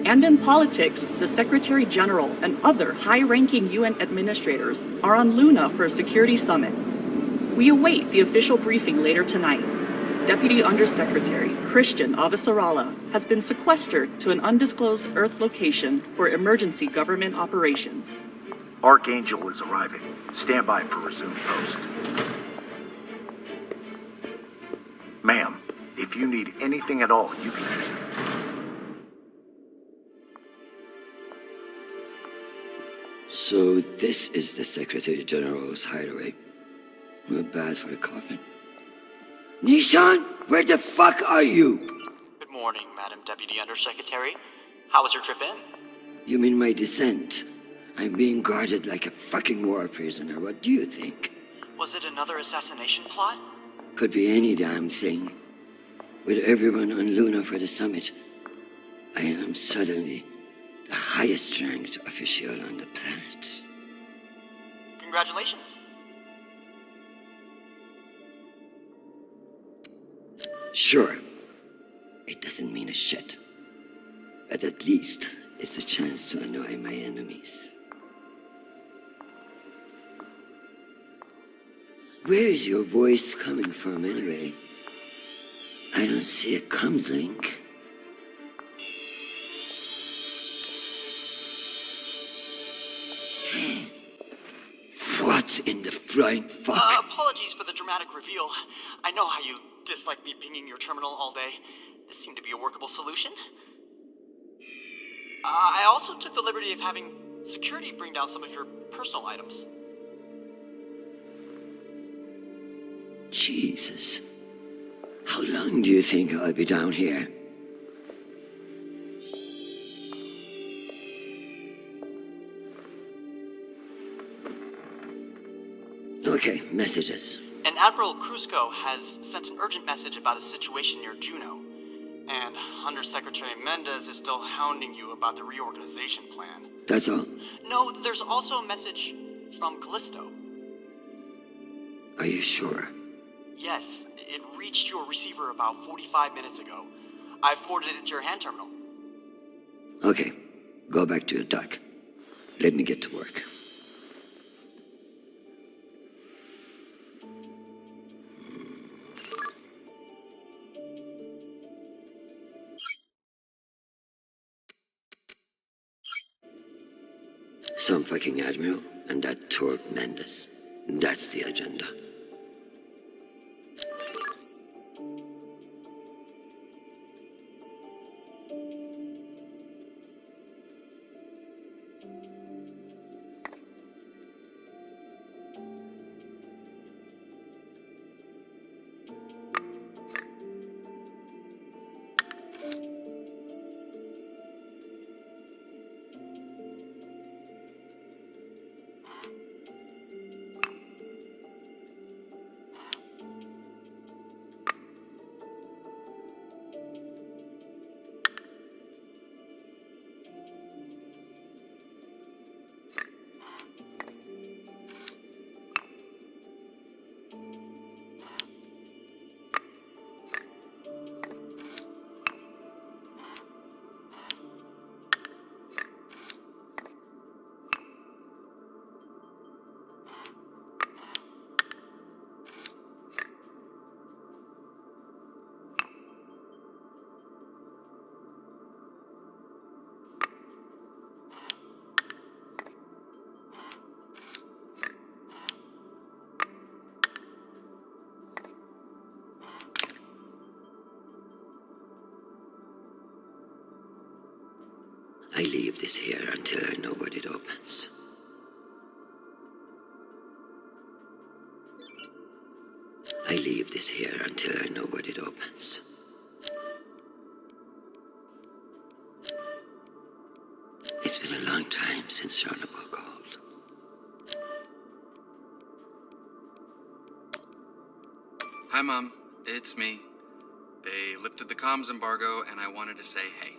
And in politics, the Secretary General and other high-ranking UN administrators are on Luna for a security summit. We await the official briefing later tonight. Deputy Undersecretary Christian Avasarala has been sequestered to an undisclosed Earth location for emergency government operations. Archangel is arriving. Stand by for resume post. Ma'am, if you need anything at all, you can use it. So this is the Secretary General's hideaway. Not bad for a coffin. Nishan, where the fuck are you? Good morning, Madam Deputy Undersecretary. How was your trip in? You mean my descent? I'm being guarded like a fucking war prisoner. What do you think? Was it another assassination plot? Could be any damn thing. With everyone on Luna for the summit, I am suddenly the highest ranked official on the planet. Congratulations. Sure, it doesn't mean a shit. But at least it's a chance to annoy my enemies. Where is your voice coming from anyway? I don't see a comms link. What in the flying fuck? Apologies for the dramatic reveal. I know how you dislike me pinging your terminal all day. This seemed to be a workable solution. I also took the liberty of having security bring down some of your personal items. Jesus. How long do you think I'll be down here? Okay, messages. And Admiral Krusco has sent an urgent message about a situation near Juno. And Undersecretary Mendez is still hounding you about the reorganization plan. That's all? No, there's also a message from Callisto. Are you sure? Yes, it reached your receiver about 45 minutes ago. I forwarded it to your hand terminal. Okay, go back to your dock. Let me get to work. Some fucking admiral and that Torp Mendes. That's the agenda. I leave this here until I know what it opens. I leave this here until I know what it opens. It's been a long time since SNAPBOL called. Hi, Mom. It's me. They lifted the comms embargo, and I wanted to say hey.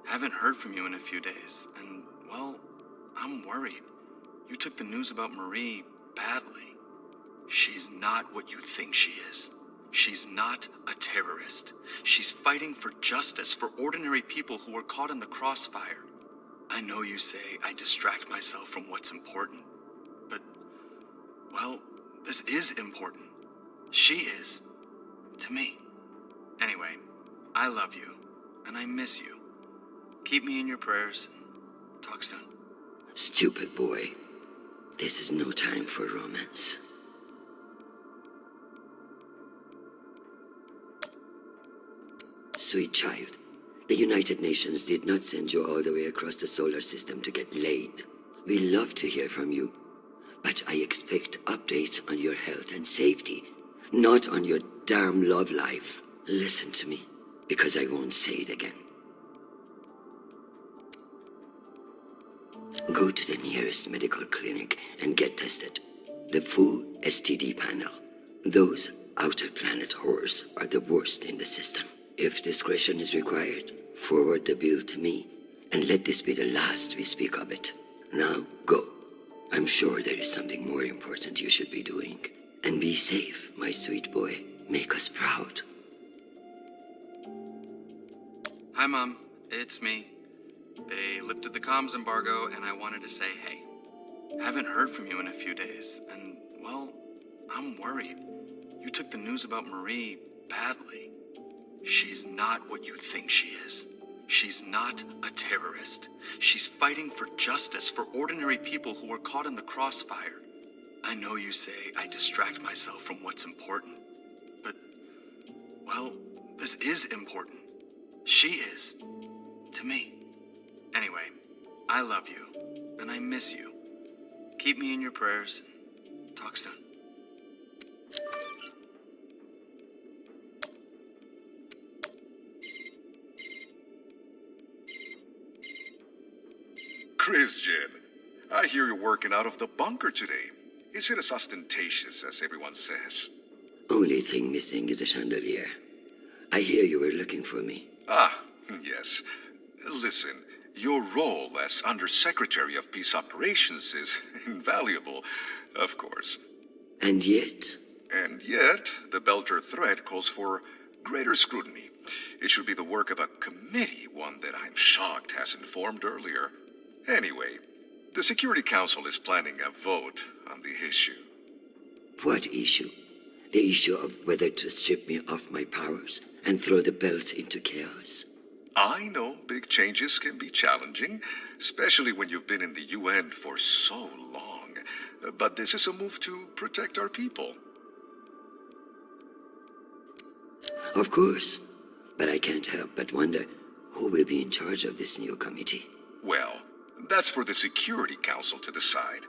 Haven't heard from you in a few days, and, well, I'm worried. You took the news about Marie badly. She's not what you think she is. She's not a terrorist. She's fighting for justice for ordinary people who were caught in the crossfire. I know you say I distract myself from what's important, but, well, this is important. She is. To me. Anyway, I love you, and I miss you. Keep me in your prayers. Talk soon. Stupid boy. This is no time for romance. Sweet child, the United Nations did not send you all the way across the solar system to get laid. We love to hear from you, but I expect updates on your health and safety, not on your damn love life. Listen to me, because I won't say it again. Go to the nearest medical clinic and get tested. The full STD panel. Those outer planet whores are the worst in the system. If discretion is required, forward the bill to me, and let this be the last we speak of it. Now, go. I'm sure there is something more important you should be doing. And be safe, my sweet boy. Make us proud. Hi, Mom. It's me. They lifted the comms embargo, and I wanted to say hey. Haven't heard from you in a few days, and, well, I'm worried. You took the news about Marie badly. She's not what you think she is. She's not a terrorist. She's fighting for justice for ordinary people who were caught in the crossfire. I know you say I distract myself from what's important, but, well, this is important. She is. To me. Anyway, I love you, and I miss you. Keep me in your prayers. Talk soon. Christian, I hear you're working out of the bunker today. Is it as ostentatious as everyone says? Only thing missing is a chandelier. I hear you were looking for me. Ah, yes. Listen, your role as Undersecretary of Peace Operations is invaluable, of course. And yet, the Belter threat calls for greater scrutiny. It should be the work of a committee, one that I'm shocked hasn't formed earlier. Anyway, the Security Council is planning a vote on the issue. what issue? The issue of whether to strip me of my powers and throw the belt into chaos. I know big changes can be challenging, especially when you've been in the UN for so long. But this is a move to protect our people. Of course, but I can't help but wonder who will be in charge of this new committee. Well, that's for the Security Council to decide.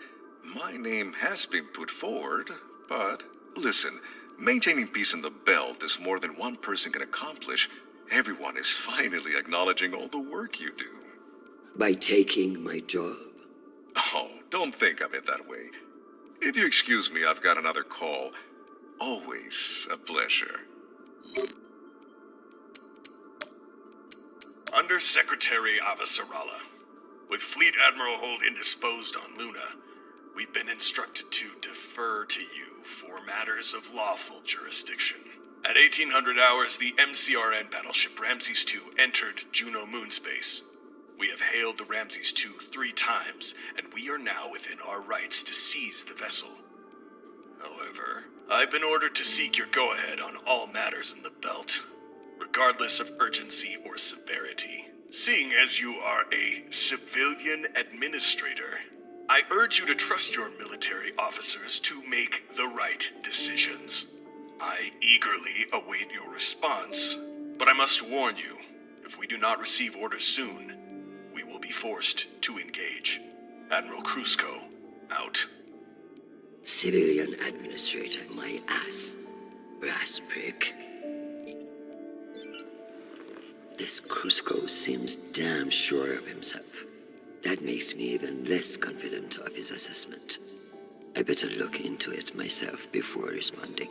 My name has been put forward, but listen, maintaining peace in the belt is more than one person can accomplish. Everyone is finally acknowledging all the work you do. By taking my job? Oh, don't think of it that way. If you excuse me, I've got another call. Always a pleasure. Undersecretary Avasarala. With Fleet Admiral Holt indisposed on Luna, we've been instructed to defer to you for matters of lawful jurisdiction. At 1800 hours, the MCRN battleship Ramses II entered Juno moonspace. We have hailed the Ramses II 3 times, and we are now within our rights to seize the vessel. However, I've been ordered to seek your go-ahead on all matters in the belt, regardless of urgency or severity. Seeing as you are a civilian administrator, I urge you to trust your military officers to make the right decisions. I eagerly await your response, but I must warn you, if we do not receive orders soon, we will be forced to engage. Admiral Krusko, out. Civilian administrator, my ass. Brass prick. This Krusko seems damn sure of himself. That makes me even less confident of his assessment. I better look into it myself before responding.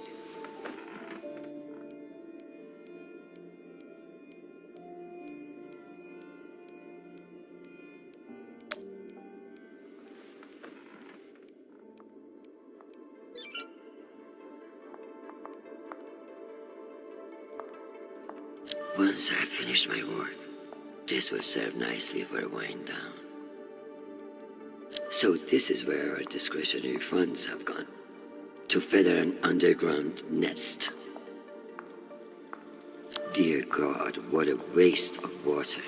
Once I have finished my work, this will serve nicely for a wind down. So this is where our discretionary funds have gone. To feather an underground nest. Dear God, what a waste of water.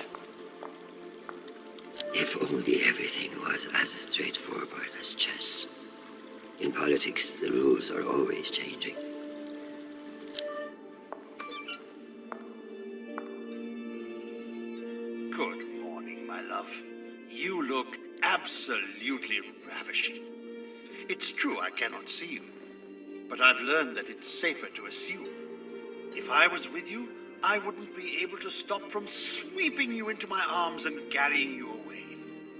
If only everything was as straightforward as chess. In politics, the rules are always changing. Good morning, my love. You look absolutely ravishing. It's true I cannot see you, but I've learned that it's safer to assume. If I was with you, I wouldn't be able to stop from sweeping you into my arms and carrying you away.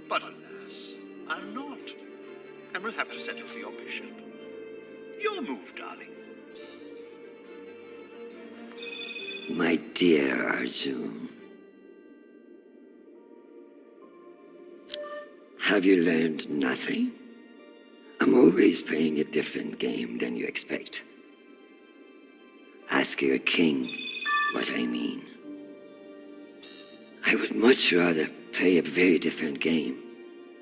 But alas, I'm not, and will have to settle for your bishop. Your move, darling. My dear Arjun, have you learned nothing? I'm always playing a different game than you expect. Ask your king what I mean. I would much rather play a very different game.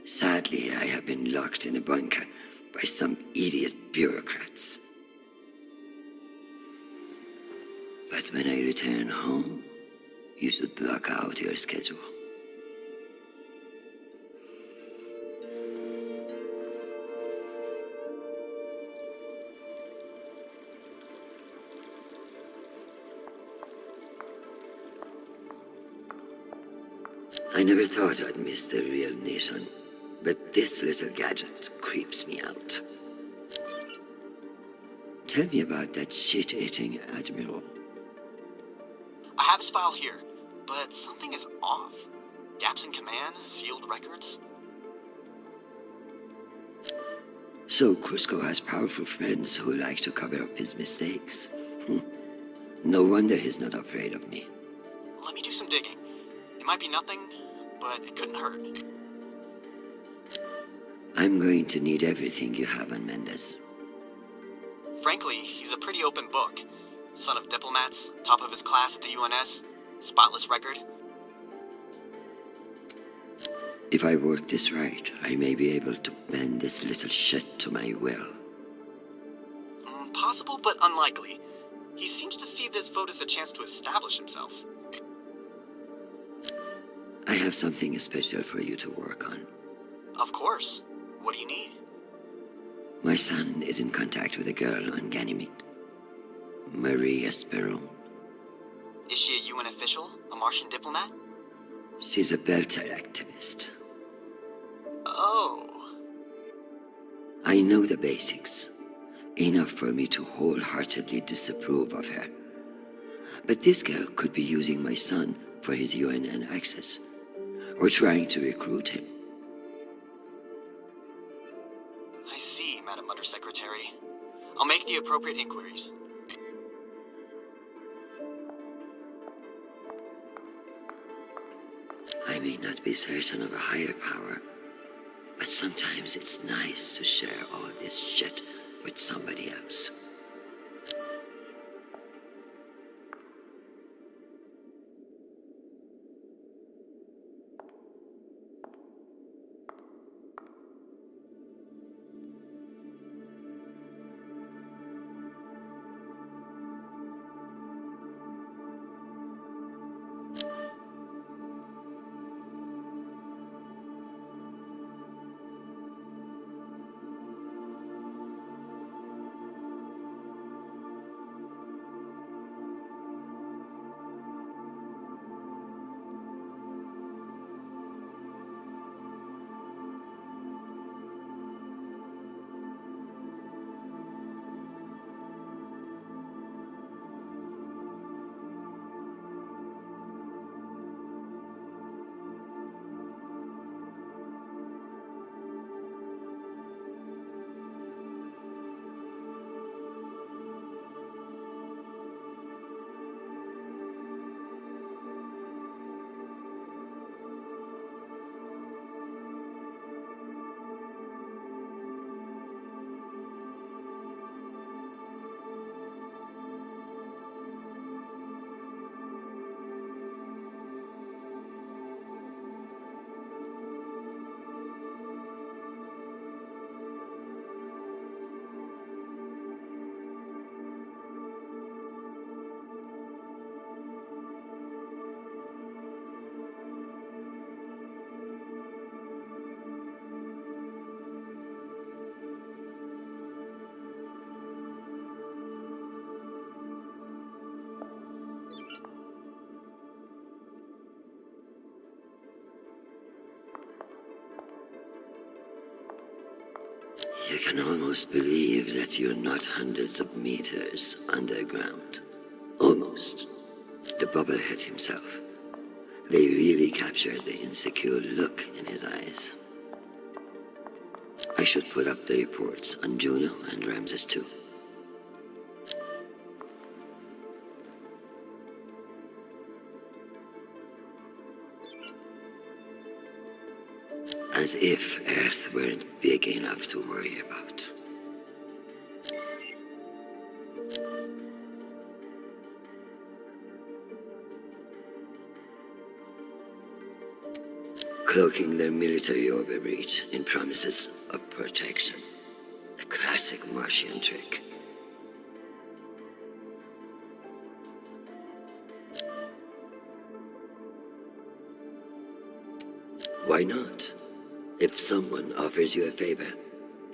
Sadly, I have been locked in a bunker by some idiot bureaucrats. But when I return home, you should block out your schedule. I never thought I'd miss the real nation, but this little gadget creeps me out. Tell me about that shit-eating admiral. I have his file here, but something is off. Gaps in command, sealed records. So Cusco has powerful friends who like to cover up his mistakes. No wonder he's not afraid of me. Let me do some digging. It might be nothing, but it couldn't hurt. I'm going to need everything you have on Mendez. Frankly, he's a pretty open book. Son of diplomats, top of his class at the UNS, spotless record. If I work this right, I may be able to bend this little shit to my will. Possible, but unlikely. He seems to see this vote as a chance to establish himself. I have something special for you to work on. Of course. What do you need? My son is in contact with a girl on Ganymede. Maria Sperone. Is she a UN official? A Martian diplomat? She's a Belter activist. Oh. I know the basics. Enough for me to wholeheartedly disapprove of her. But this girl could be using my son for his UNN access, or trying to recruit him. I see, Madam Undersecretary. I'll make the appropriate inquiries. I may not be certain of a higher power, but sometimes it's nice to share all this shit with somebody else. I can almost believe that you're not hundreds of meters underground. Almost. The bubblehead himself. They really captured the insecure look in his eyes. I should put up the reports on Juno and Ramses too. As if Earth weren't big enough to worry about. Cloaking their military overreach in promises of protection. A classic Martian trick. Why not? If someone offers you a favor,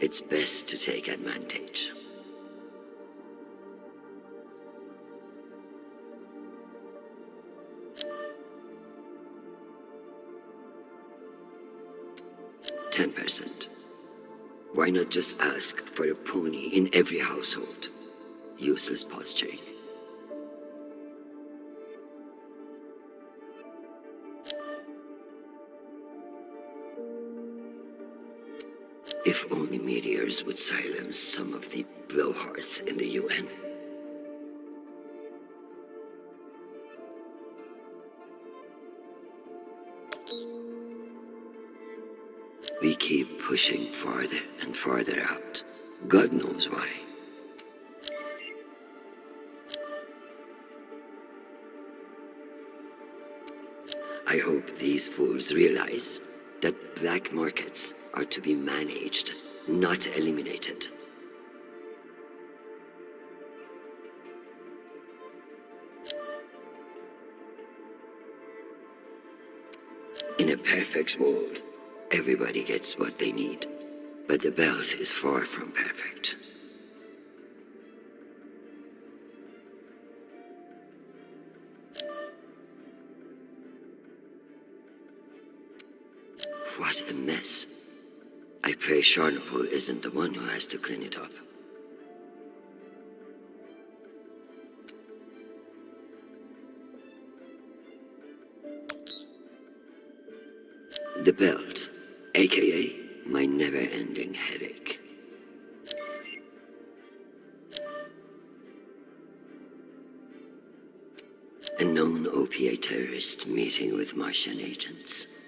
it's best to take advantage. %. Why not just ask for a pony in every household? Useless posturing. If only meteors would silence some of the blowhards in the UN. We keep pushing farther and farther out. God knows why. I hope these fools realize that black markets are to be managed, not eliminated. In a perfect world, everybody gets what they need, but the belt is far from perfect. What a mess. I pray Charnapol isn't the one who has to clean it up. The belt, aka my never-ending headache. A known opiate terrorist meeting with Martian agents.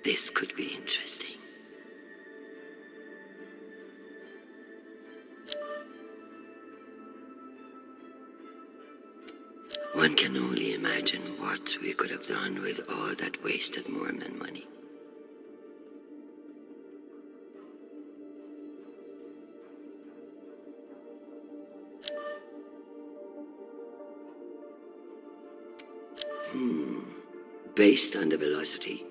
This could be interesting. One can only imagine what we could have done with all that wasted Mormon money. Based on the velocity,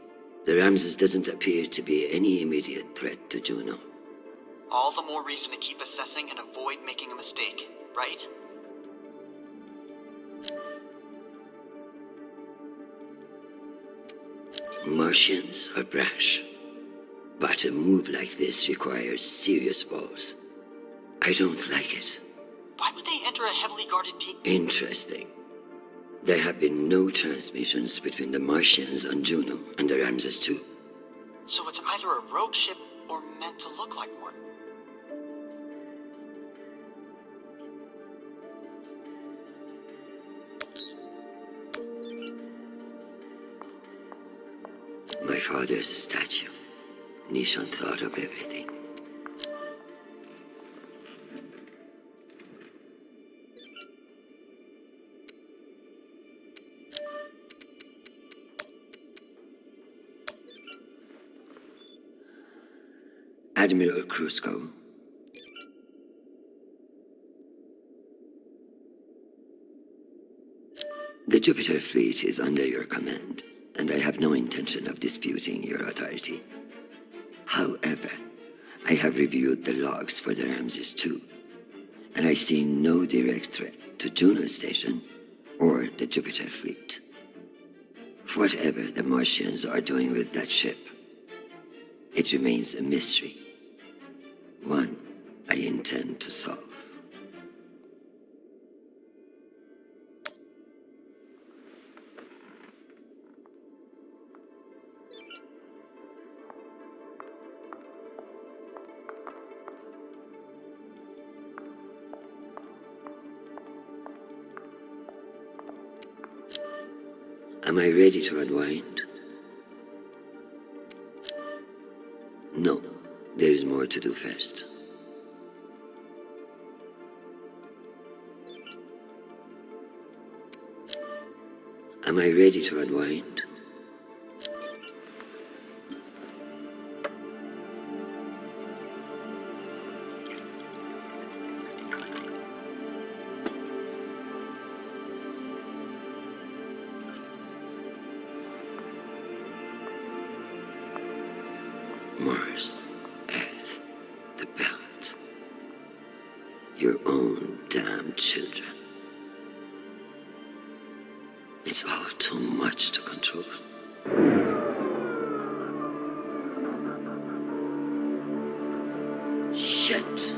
the Ramses doesn't appear to be any immediate threat to Juno. All the more reason to keep assessing and avoid making a mistake, right? Martians are brash, but a move like this requires serious balls. I don't like it. Why would they enter a heavily guarded Interesting. There have been no transmissions between the Martians on Juno and the Ramses too. So it's either a rogue ship or meant to look like one. My father's a statue. Nishan thought of everything. Admiral Krusko. The Jupiter fleet is under your command, and I have no intention of disputing your authority. However, I have reviewed the logs for the Ramses too, and I see no direct threat to Juno Station or the Jupiter fleet. Whatever the Martians are doing with that ship, it remains a mystery. One I intend to solve. Am I ready to unwind? No, there is more to do first. Am I ready to unwind? Mars, Earth, the belt. Your own damn children. It's all too much to control. Shit.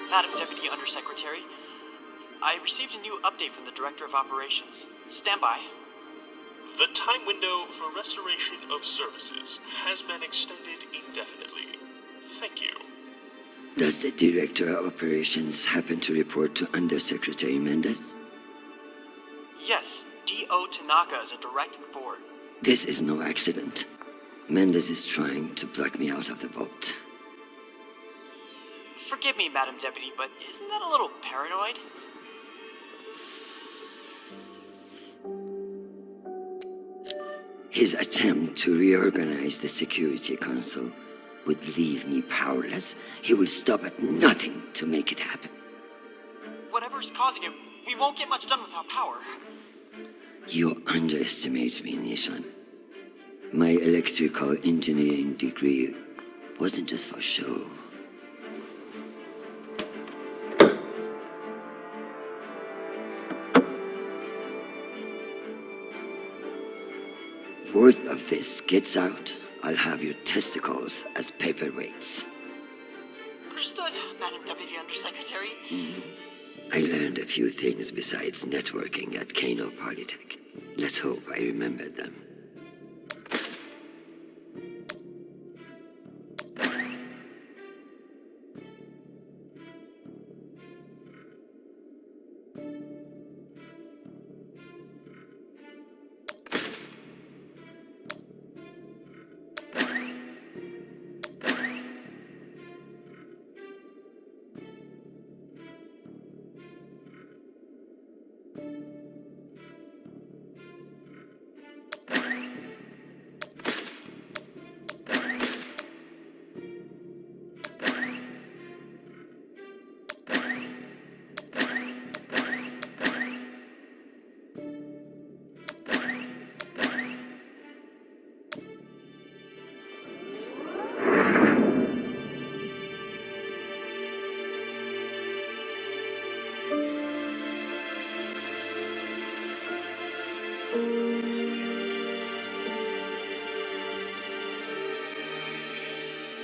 Madam Deputy Undersecretary, I received a new update from the Director of Operations. Stand by. The time window for restoration of services has been extended indefinitely. Thank you. Does the Director of Operations happen to report to Undersecretary Mendez? Yes, D.O. Tanaka is a direct report. This is no accident. Mendez is trying to block me out of the vote. Forgive me, Madam Deputy, but isn't that a little paranoid? His attempt to reorganize the Security Council would leave me powerless. He will stop at nothing to make it happen. Whatever's causing it, we won't get much done without power. You underestimate me, Nishan. My electrical engineering degree wasn't just for show. Word of this gets out, I'll have your testicles as paperweights. Understood, Madam Deputy Undersecretary. I learned a few things besides networking at Kano Polytech. Let's hope I remember them.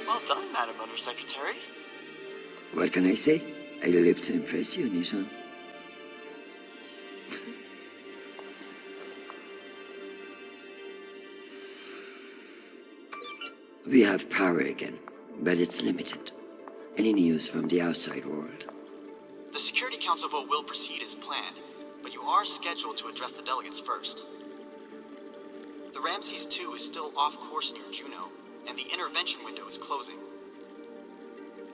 Well done, Madam Undersecretary. What can I say? I live to impress you, Nishan. We have power again, but it's limited. Any news from the outside world? The Security Council vote will proceed as planned, but you are scheduled to address the delegates first. The Ramses 2 is still off course near Juno, and the intervention window is closing.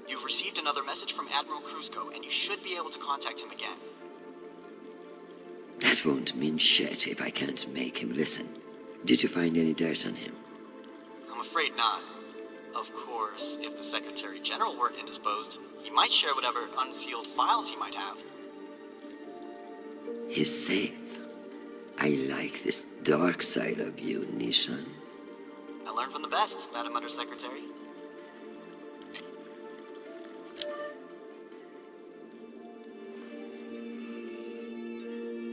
You've received another message from Admiral Kruzko, and you should be able to contact him again. That won't mean shit if I can't make him listen. Did you find any dirt on him? I'm afraid not. Of course, if the Secretary General weren't indisposed, he might share whatever unsealed files he might have. He's safe. I like this dark side of you, Nishan. I learned from the best, Madam Undersecretary.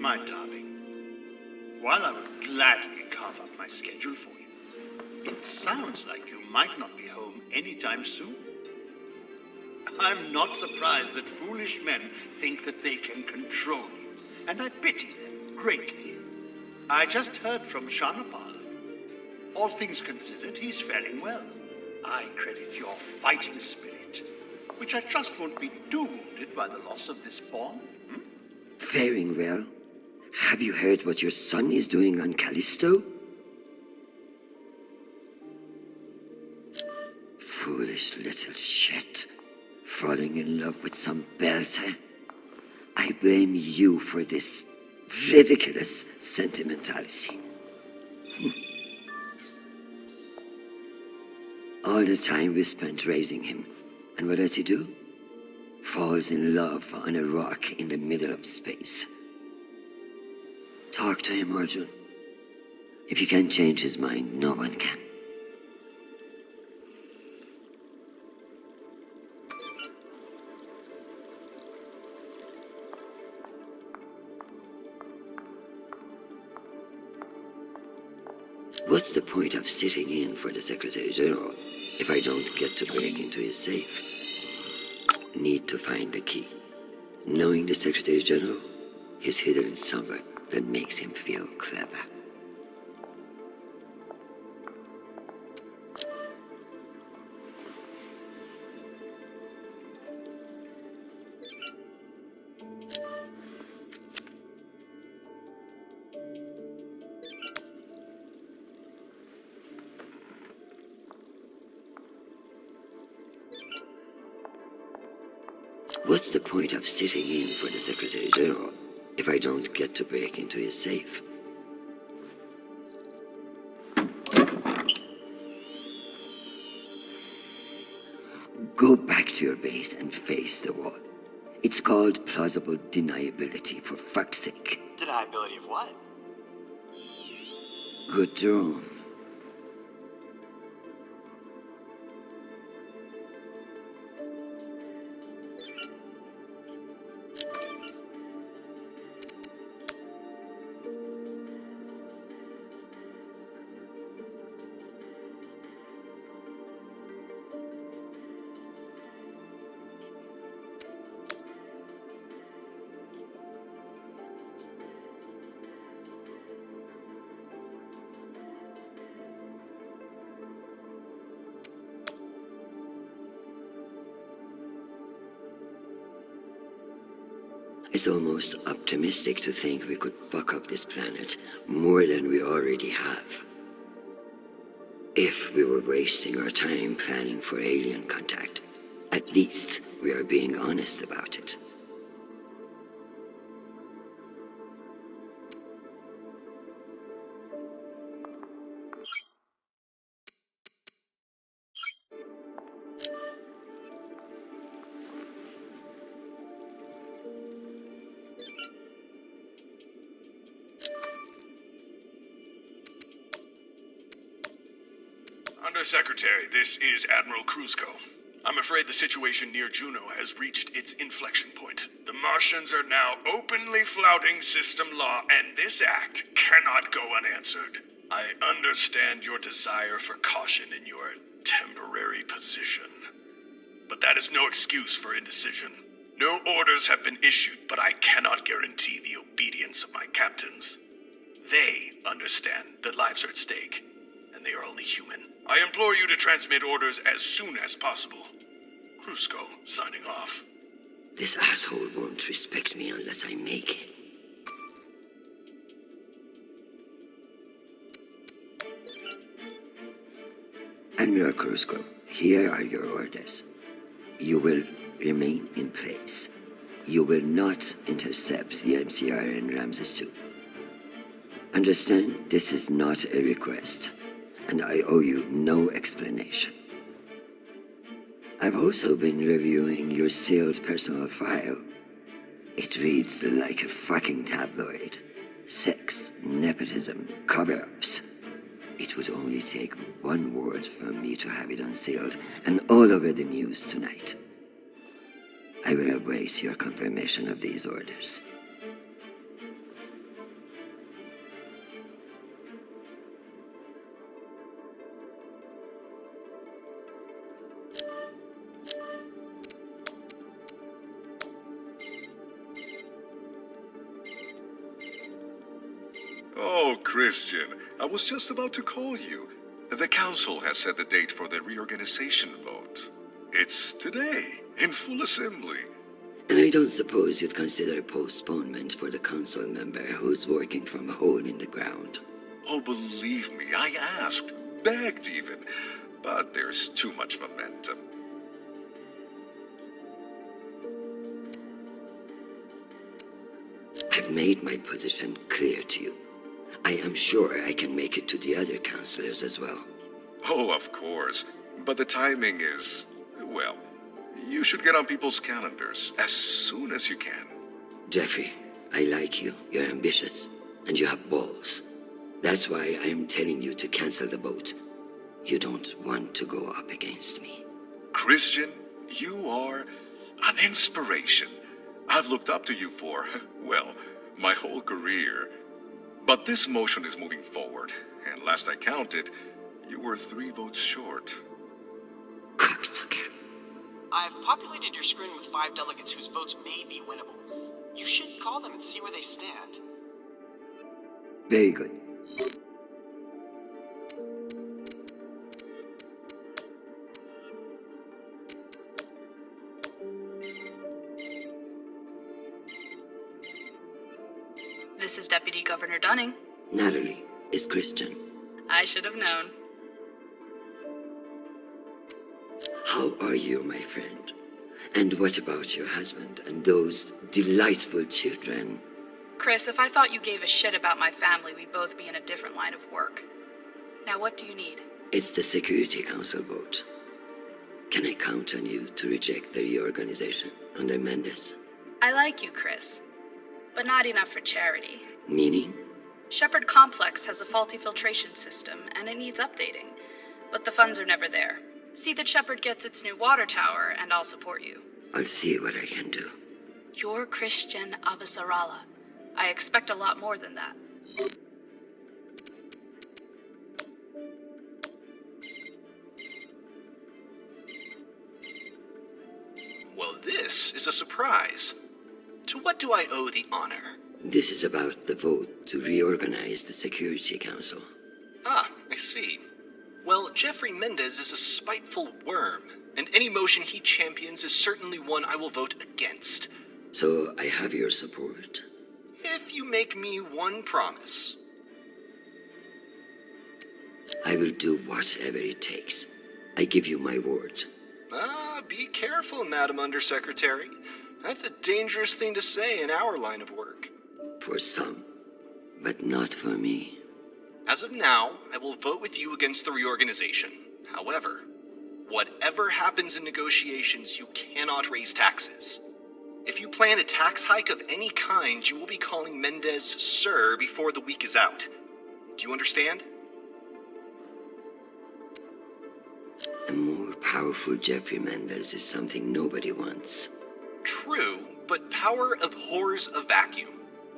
My darling, while I would gladly carve up my schedule for you, it sounds like you might not be home anytime soon. I'm not surprised that foolish men think that they can control you, and I pity them greatly. I just heard from SNAPBOL. All things considered, he's faring well. I credit your fighting spirit, which I trust won't be too wounded by the loss of this pawn. Faring well? Have you heard what your son is doing on Callisto? Foolish little shit. Falling in love with some belter. I blame you for this ridiculous sentimentality. All the time we spent raising him. And what does he do? Falls in love on a rock in the middle of space. Talk to him, Arjun. If you can't change his mind, no one can. What's the point of sitting in for the Secretary General if I don't get to break into his safe? Need to find the key. Knowing the Secretary General, he's hidden somewhere that makes him feel clever. What's the point of sitting in for the Secretary General if I don't get to break into his safe? Go back to your base and face the wall. It's called plausible deniability, for fuck's sake. Deniability of what? Good drone. It's almost optimistic to think we could fuck up this planet more than we already have. If we were wasting our time planning for alien contact, at least we are being honest about it. Undersecretary, this is Admiral Kruzko. I'm afraid the situation near Juno has reached its inflection point. The Martians are now openly flouting system law, and this act cannot go unanswered. I understand your desire for caution in your temporary position. But that is no excuse for indecision. No orders have been issued, but I cannot guarantee the obedience of my captains. They understand that lives are at stake, and they are only human. I implore you to transmit orders as soon as possible. Kruzko, signing off. This asshole won't respect me unless I make him. Admiral Kruzko, here are your orders. You will remain in place. You will not intercept the MCR and Ramses II. Understand, this is not a request, and I owe you no explanation. I've also been reviewing your sealed personal file. It reads like a fucking tabloid. Sex, nepotism, cover-ups. It would only take one word from me to have it unsealed and all over the news tonight. I will await your confirmation of these orders. Oh, Christian, I was just about to call you. The council has set the date for the reorganization vote. It's today, in full assembly. And I don't suppose you'd consider a postponement for the council member who's working from a hole in the ground. Oh, believe me, I asked, begged even, but there's too much momentum. I've made my position clear to you. I am sure I can make it to the other councillors as well. Oh, of course, but the timing is, well, you should get on people's calendars as soon as you can. Jeffrey, I like you. You're ambitious, and you have balls. That's why I am telling you to cancel the vote. You don't want to go up against me. Christian, you are an inspiration. I've looked up to you for, well, my whole career. But this motion is moving forward, and last I counted, you were 3 votes short. Cocksucker. I've populated your screen with 5 delegates whose votes may be winnable. You should call them and see where they stand. Very good. This is Deputy Governor Dunning. Natalie is Christian. I should have known. How are you, my friend? And what about your husband and those delightful children? Chris, if I thought you gave a shit about my family, we'd both be in a different line of work. Now, what do you need? It's the Security Council vote. Can I count on you to reject the reorganization under Mendes? I like you, Chris, but not enough for charity. Meaning? Shepherd Complex has a faulty filtration system, and it needs updating. But the funds are never there. See that Shepherd gets its new water tower, and I'll support you. I'll see what I can do. You're Christian Avasarala. I expect a lot more than that. Well, this is a surprise. To what do I owe the honor? This is about the vote to reorganize the Security Council. Ah, I see. Well, Jeffrey Mendez is a spiteful worm, and any motion he champions is certainly one I will vote against. So I have your support. If you make me one promise. I will do whatever it takes. I give you my word. Ah, be careful, Madam Undersecretary. That's a dangerous thing to say in our line of work. For some, but not for me. As of now, I will vote with you against the reorganization. However, whatever happens in negotiations, you cannot raise taxes. If you plan a tax hike of any kind, you will be calling Mendez Sir before the week is out. Do you understand? A more powerful Jeffrey Mendez is something nobody wants. True, but power abhors a vacuum.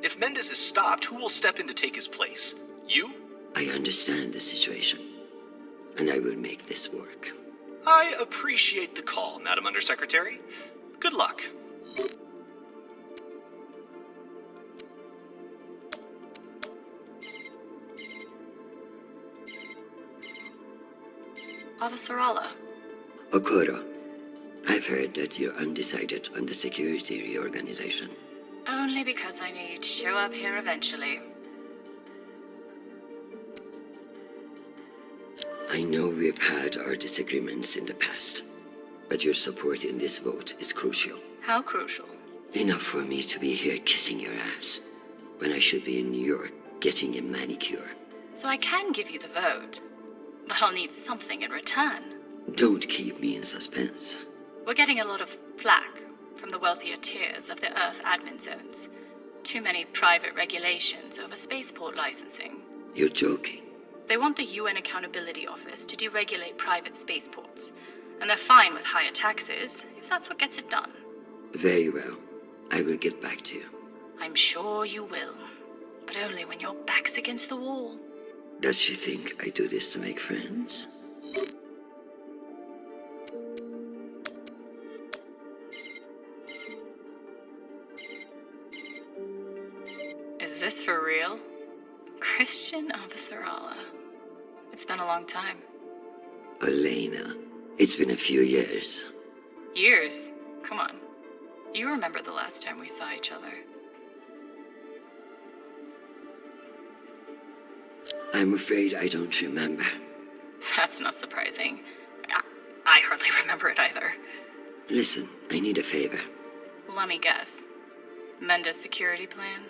If Mendez is stopped, who will step in to take his place? You? I understand the situation, and I will make this work. I appreciate the call, Madam Undersecretary. Good luck. Avasarala. Okoro, I've heard that you're undecided on the security reorganization. Only because I need to show up here eventually. I know we've had our disagreements in the past, but your support in this vote is crucial. How crucial? Enough for me to be here kissing your ass, when I should be in New York getting a manicure. So I can give you the vote, but I'll need something in return. Don't keep me in suspense. We're getting a lot of flack from the wealthier tiers of the Earth admin zones. Too many private regulations over spaceport licensing. You're joking. They want the UN Accountability Office to deregulate private spaceports, and they're fine with higher taxes if that's what gets it done. Very well. I will get back to you. I'm sure you will, but only when your back's against the wall. Does she think I do this to make friends? Is this for real? Christian Avasarala. It's been a long time. Elena, it's been a few years. Years? Come on. You remember the last time we saw each other. I'm afraid I don't remember. That's not surprising. I hardly remember it either. Listen, I need a favor. Let me guess. Menda's security plan?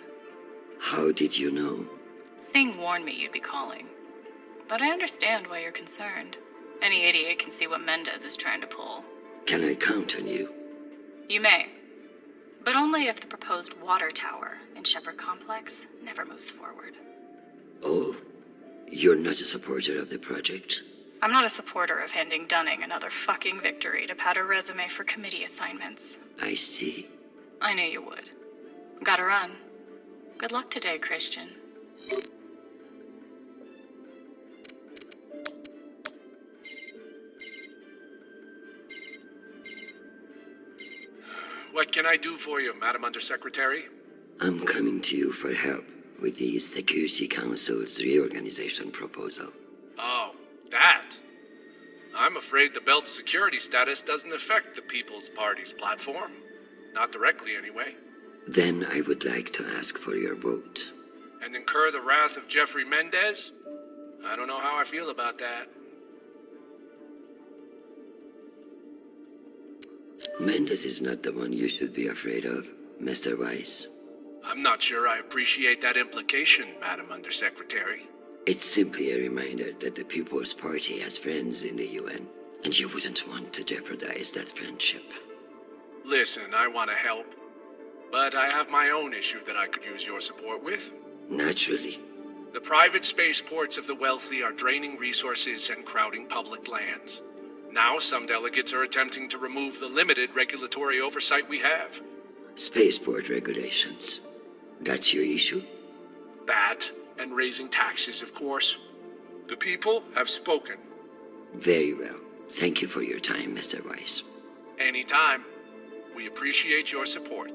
How did you know? Singh warned me you'd be calling. But I understand why you're concerned. Any idiot can see what Mendez is trying to pull. Can I count on you? You may. But only if the proposed water tower in Shepherd Complex never moves forward. Oh, you're not a supporter of the project? I'm not a supporter of handing Dunning another fucking victory to pad her resume for committee assignments. I see. I knew you would. Gotta run. Good luck today, Christian. What can I do for you, Madam Undersecretary? I'm coming to you for help with the Security Council's reorganization proposal. Oh, that. I'm afraid the belt's security status doesn't affect the People's Party's platform. Not directly, anyway. Then I would like to ask for your vote. And incur the wrath of Jeffrey Mendez? I don't know how I feel about that. Mendez is not the one you should be afraid of, Mr. Weiss. I'm not sure I appreciate that implication, Madam Undersecretary. It's simply a reminder that the People's Party has friends in the UN, and you wouldn't want to jeopardize that friendship. Listen, I want to help, but I have my own issue that I could use your support with. Naturally. The private spaceports of the wealthy are draining resources and crowding public lands. Now some delegates are attempting to remove the limited regulatory oversight we have. Spaceport regulations. That's your issue? That, and raising taxes, of course. The people have spoken. Very well. Thank you for your time, Mr. Weiss. Anytime. We appreciate your support.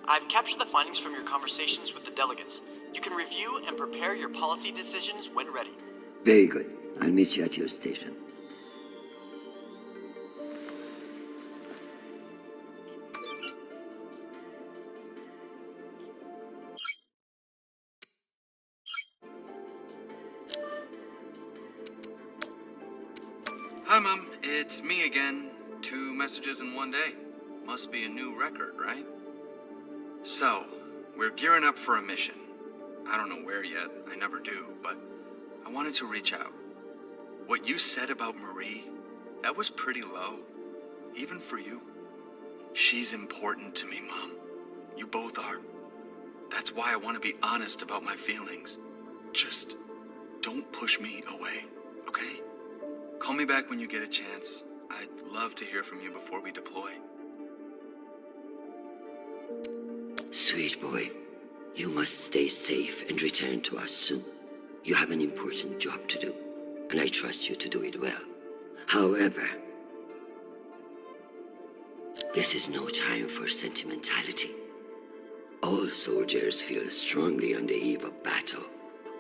I've captured the findings from your conversations with the delegates. You can review and prepare your policy decisions when ready. Very good. I'll meet you at your station. Hi, Mom. It's me again. 2 messages in one day. Must be a new record, right? So, we're gearing up for a mission. I don't know where yet. I never do, but I wanted to reach out. What you said about Marie, that was pretty low. Even for you. She's important to me, Mom. You both are. That's why I want to be honest about my feelings. Just don't push me away, okay? Call me back when you get a chance. I'd love to hear from you before we deploy. Sweet boy, you must stay safe and return to us soon. You have an important job to do, and I trust you to do it well. However, this is no time for sentimentality. All soldiers feel strongly on the eve of battle,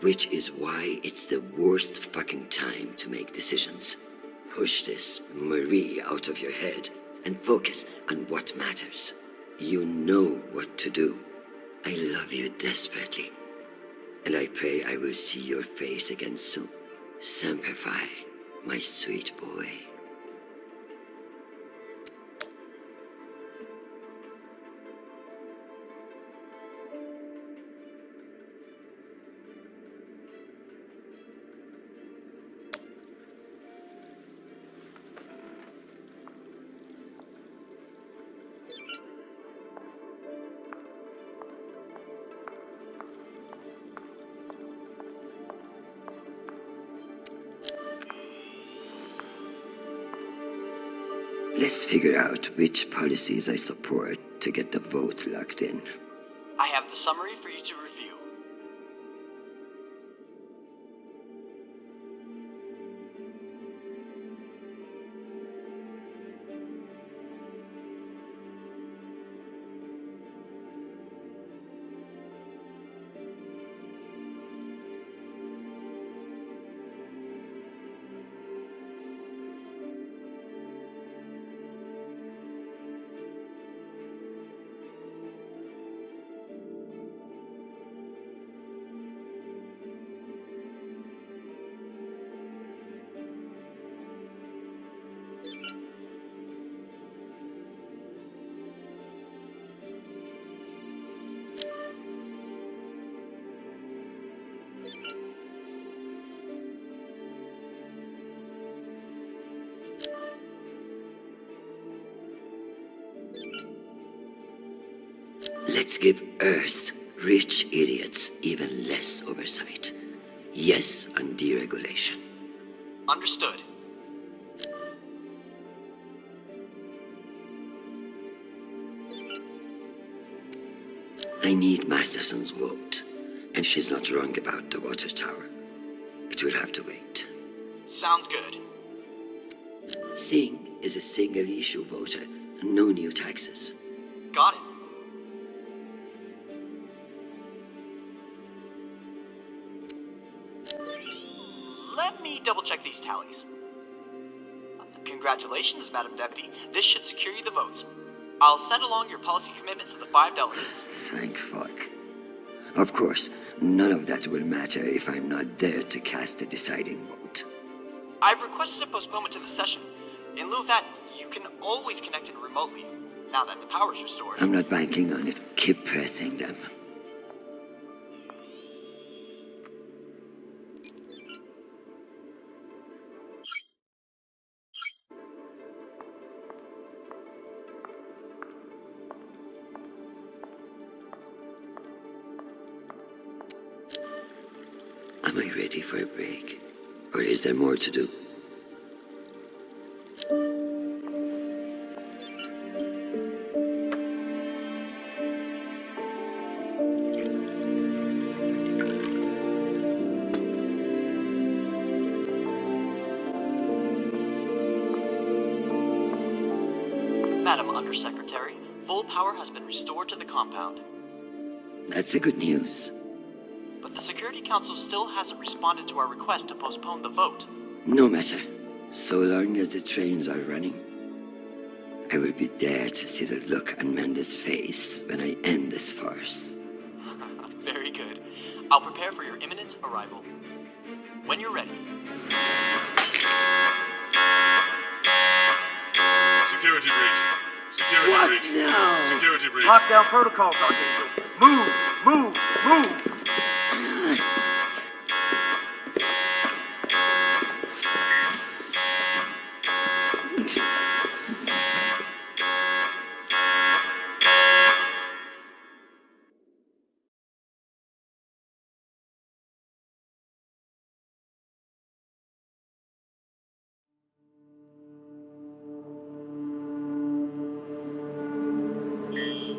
which is why it's the worst fucking time to make decisions. Push this Marie out of your head and focus on what matters. You know what to do. I love you desperately, and I pray I will see your face again soon. Semper Fi, my sweet boy. Let's figure out which policies I support to get the vote locked in. I have the summary for you to review. Let's give Earth rich idiots even less oversight. Yes on deregulation. Understood. I need Masterson's vote, and she's not wrong about the water tower. It will have to wait. Sounds good. Singh is a single-issue voter, no new taxes. Got it. Let me double-check these tallies. Congratulations, Madam Deputy. This should secure you the votes. I'll send along your policy commitments to the 5 delegates. Thank fuck. Of course, none of that will matter if I'm not there to cast the deciding vote. I've requested a postponement to the session. In lieu of that, you can always connect in remotely, now that the power's restored. I'm not banking on it. Keep pressing them. Am I ready for a break? Or is there more to do? Madam Undersecretary, full power has been restored to the compound. That's the good news. But the Security Council still hasn't responded to our request to postpone the vote. No matter. So long as the trains are running, I will be there to see the look on Amanda's face when I end this farce. Very good. I'll prepare for your imminent arrival. When you're ready. Security breach. Security What breach. now? Security breach. Lockdown protocols, Archangel. Move!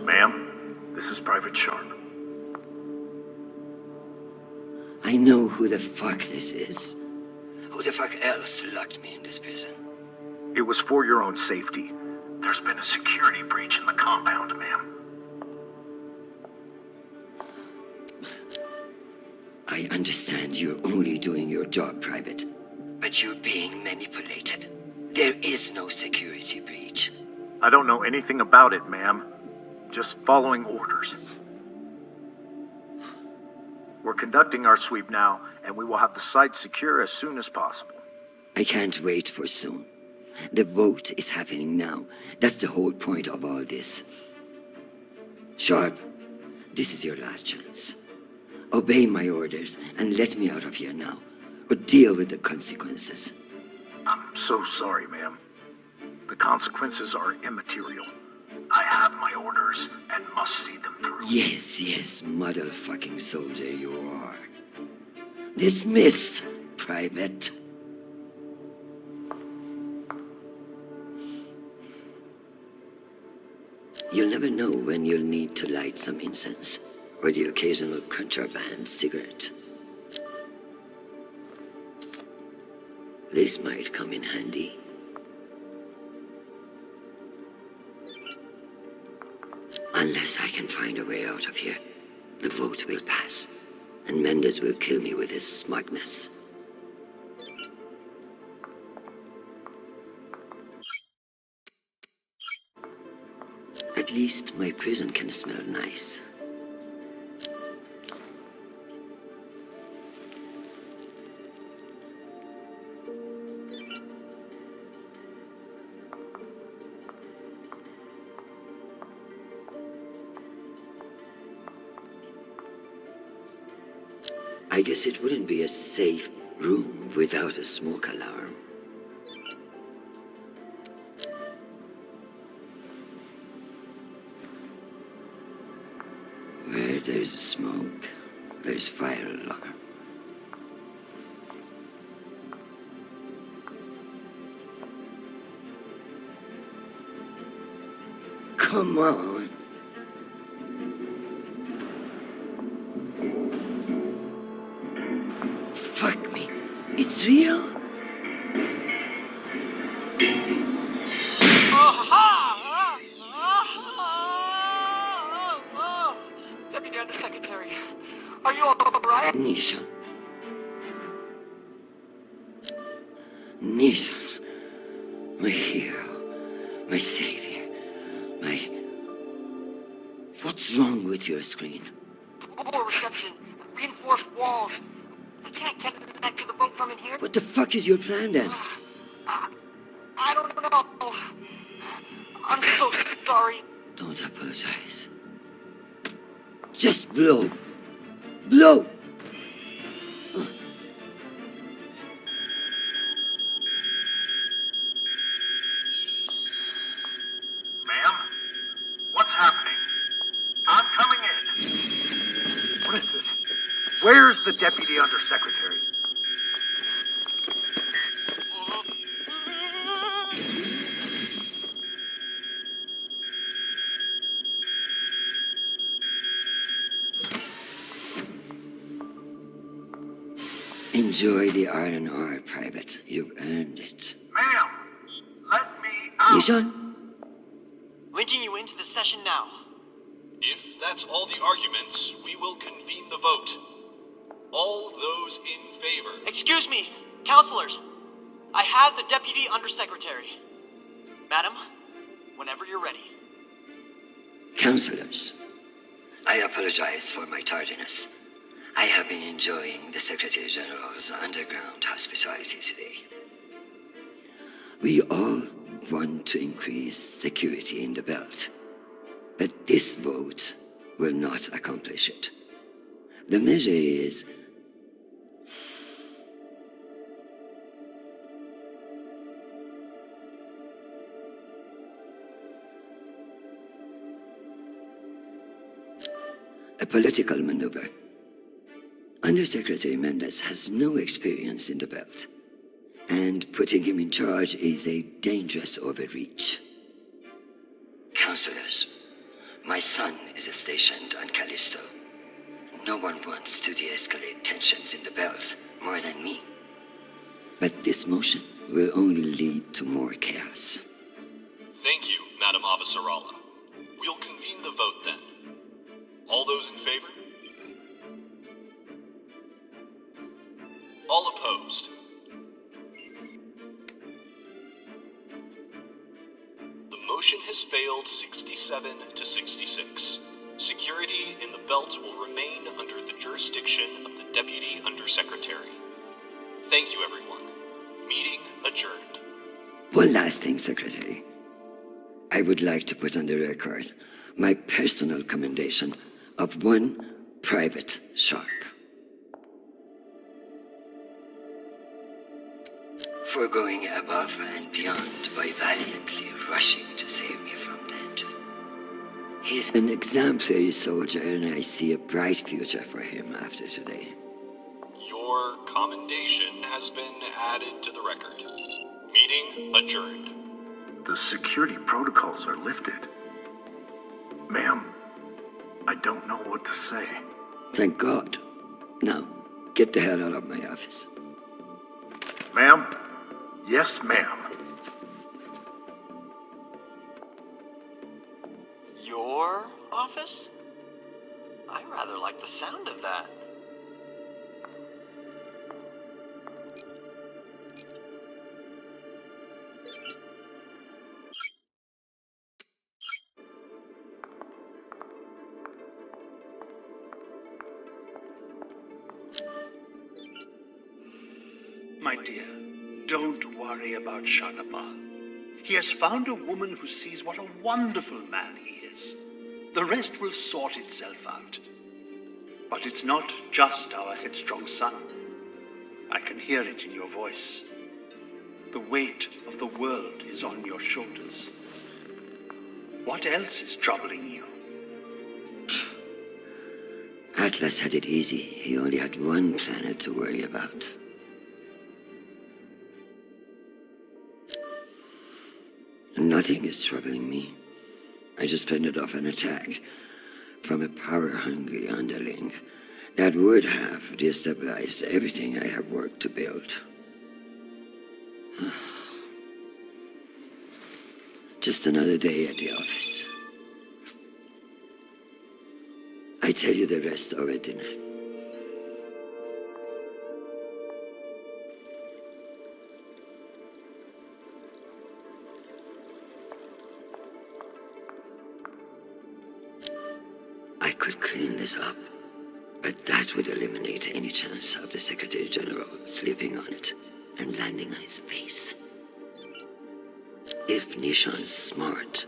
Ma'am, this is Private Sharp. I know who the fuck this is. Who the fuck else locked me in this prison? It was for your own safety. There's been a security breach in the compound, ma'am. I understand you're only doing your job, Private, but you're being manipulated. There is no security breach. I don't know anything about it, ma'am. Just following orders. We're conducting our sweep now, and we will have the site secure as soon as possible. I can't wait for soon. The vote is happening now. That's the whole point of all this. Sharp, this is your last chance. Obey my orders and let me out of here now, or deal with the consequences. I'm so sorry, ma'am. The consequences are immaterial. I have my orders and must see them through. Yes, motherfucking soldier you are. Dismissed, Private. You'll never know when you'll need to light some incense, or the occasional contraband cigarette. This might come in handy. Unless I can find a way out of here, the vote will pass, and Mendes will kill me with his smugness. At least my prison can smell nice. I guess it wouldn't be a safe room without a smoke alarm. Where there's smoke, there's fire alarm. Come on. Fuck me. It's real? Deputy Undersecretary, are you alright? Nisha. Nisha. My hero. My savior. My... What's wrong with your screen? Poor reception. Reinforced walls. We can't get back to the boat from in here. What the fuck is your plan then? I don't know. I'm so sorry. Don't apologize. Just blow. Blow! Ma'am? What's happening? I'm coming in. What is this? Where's the Deputy Undersecretary? Enjoy the R&R, Private. You've earned it. Ma'am, let me out. Nishan? Linking you into the session now. If that's all the arguments, we will convene the vote. All those in favor. Excuse me, counselors. I have the Deputy Undersecretary. Madam, whenever you're ready. Counselors, I apologize for my tardiness. I have been enjoying the Secretary General's underground hospitality today. We all want to increase security in the belt, but this vote will not accomplish it. The measure is a political maneuver. Undersecretary Mendes has no experience in the belt, and putting him in charge is a dangerous overreach. Counselors, my son is stationed on Callisto. No one wants to de-escalate tensions in the belt more than me. But this motion will only lead to more chaos. Thank you, Madam Avasarala. We'll convene the vote then. All those in favor? All opposed? The motion has failed 67 to 66. Security in the belt will remain under the jurisdiction of the Deputy Undersecretary. Thank you, everyone. Meeting adjourned. One last thing, Secretary. I would like to put on the record my personal commendation of one Private Sharp. For going above and beyond by valiantly rushing to save me from danger. He's an exemplary soldier, and I see a bright future for him after today. Your commendation has been added to the record. Meeting adjourned. The security protocols are lifted. Ma'am, I don't know what to say. Thank God. Now, get the hell out of my office. Ma'am? Yes, ma'am. Your office? I rather like the sound of that. My dear, don't worry about SNAPBOL. He has found a woman who sees what a wonderful man he is. The rest will sort itself out. But it's not just our headstrong son. I can hear it in your voice. The weight of the world is on your shoulders. What else is troubling you? Atlas had it easy. He only had one planet to worry about. Nothing is troubling me. I just fended off an attack from a power-hungry underling that would have destabilized everything I have worked to build. Just another day at the office. I tell you the rest over dinner. I could clean this up, but that would eliminate any chance of the Secretary General slipping on it and landing on his face. If Nishan's smart,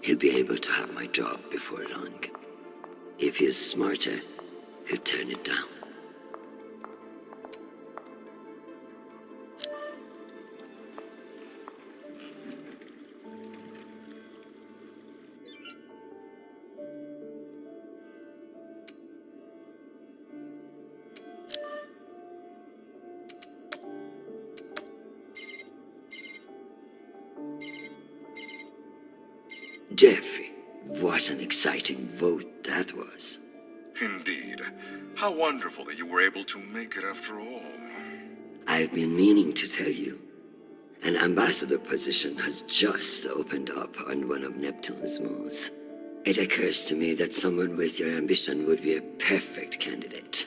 he'll be able to have my job before long. If he's smarter, he'll turn it down. Jeffrey, what an exciting vote that was. Indeed. How wonderful that you were able to make it after all. I've been meaning to tell you. An ambassador position has just opened up on one of Neptune's moons. It occurs to me that someone with your ambition would be a perfect candidate.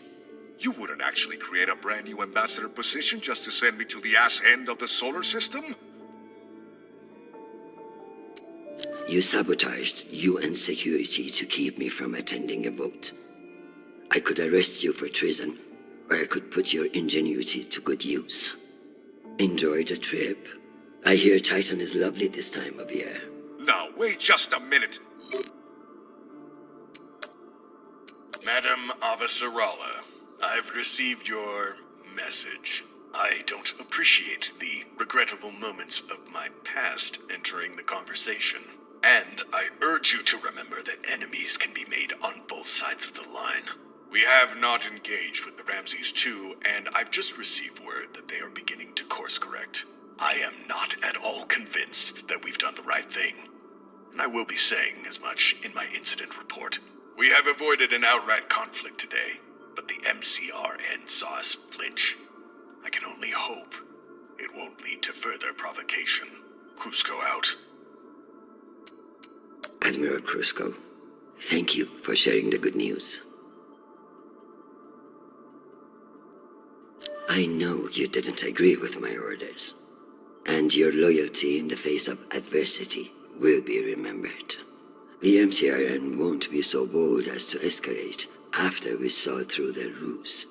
You wouldn't actually create a brand new ambassador position just to send me to the ass end of the solar system? You sabotaged UN security to keep me from attending a vote. I could arrest you for treason, or I could put your ingenuity to good use. Enjoy the trip. I hear Titan is lovely this time of year. Now, wait just a minute. Madam Avasarala, I've received your message. I don't appreciate the regrettable moments of my past entering the conversation. And I urge you to remember that enemies can be made on both sides of the line. We have not engaged with the Ramses II, and I've just received word that they are beginning to course correct. I am not at all convinced that we've done the right thing, and I will be saying as much in my incident report. We have avoided an outright conflict today, but the MCRN saw us flinch. I can only hope it won't lead to further provocation. Cusco out. Admiral Cusco, thank you for sharing the good news. I know you didn't agree with my orders, and your loyalty in the face of adversity will be remembered. The MCRN won't be so bold as to escalate after we saw through their ruse.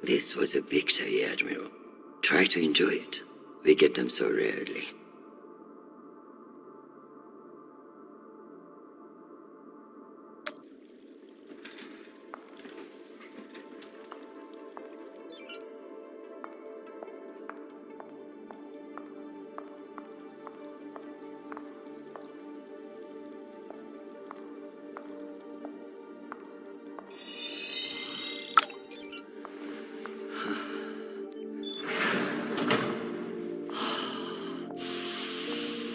This was a victory, Admiral. Try to enjoy it. We get them so rarely.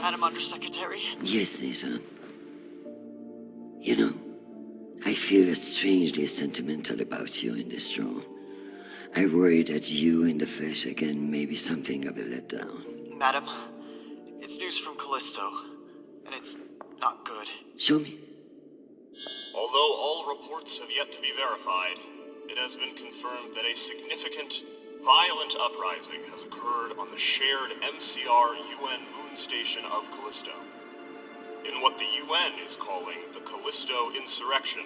Madam Undersecretary? Yes, Nissan. You know, feel strangely sentimental about you in this role. I worry that you in the flesh again may be something of a letdown. Madam, it's news from Callisto, and it's not good. Show me. Although all reports have yet to be verified, it has been confirmed that a significant, violent uprising has occurred on the shared MCR UN moon station of Callisto. In what the UN is calling the Callisto Insurrection,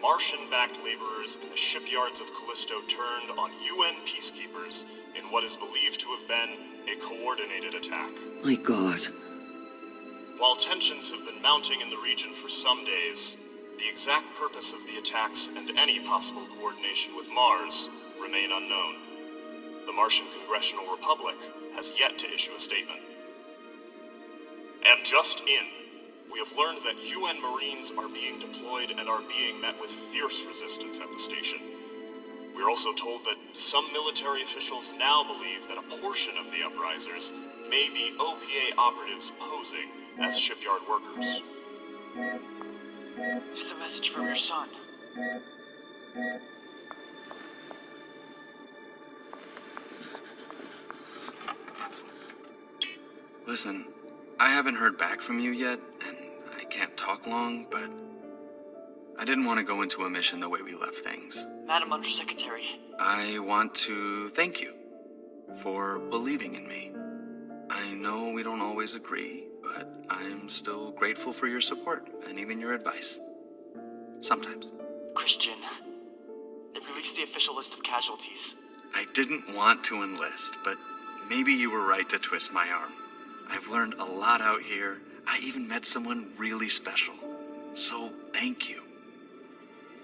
Martian-backed laborers in the shipyards of Callisto turned on UN peacekeepers in what is believed to have been a coordinated attack. My God. While tensions have been mounting in the region for some days, the exact purpose of the attacks and any possible coordination with Mars remain unknown. The Martian Congressional Republic has yet to issue a statement. And just in, we have learned that UN Marines are being deployed and are being met with fierce resistance at the station. We are also told that some military officials now believe that a portion of the uprisers may be OPA operatives posing as shipyard workers. It's a message from your son. Listen, I haven't heard back from you yet, and I can't talk long, but I didn't want to go into a mission the way we left things. Madam Undersecretary. I want to thank you for believing in me. I know we don't always agree, but I'm still grateful for your support and even your advice. Sometimes. Christian, they've released the official list of casualties. I didn't want to enlist, but maybe you were right to twist my arm. I've learned a lot out here. I even met someone really special. So, thank you.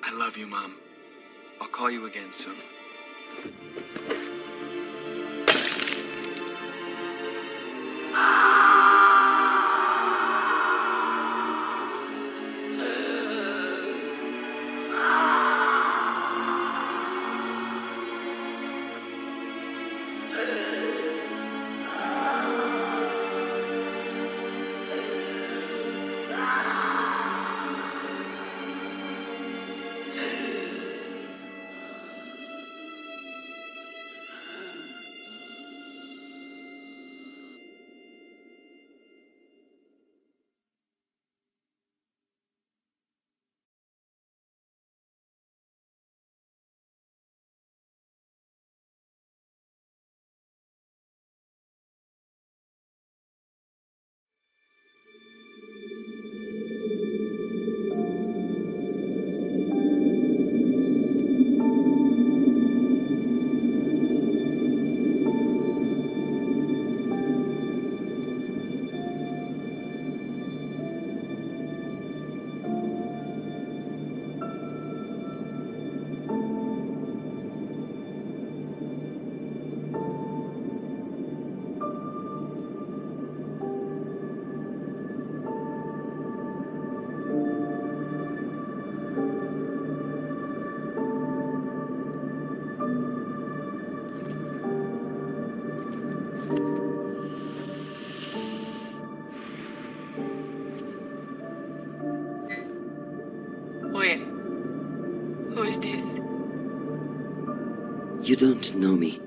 I love you, Mom. I'll call you again soon. Oye, who is this? You don't know me.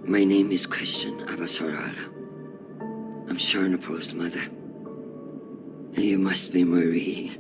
My name is Christian Avasarala. I'm Sharnapol's mother. And you must be Marie.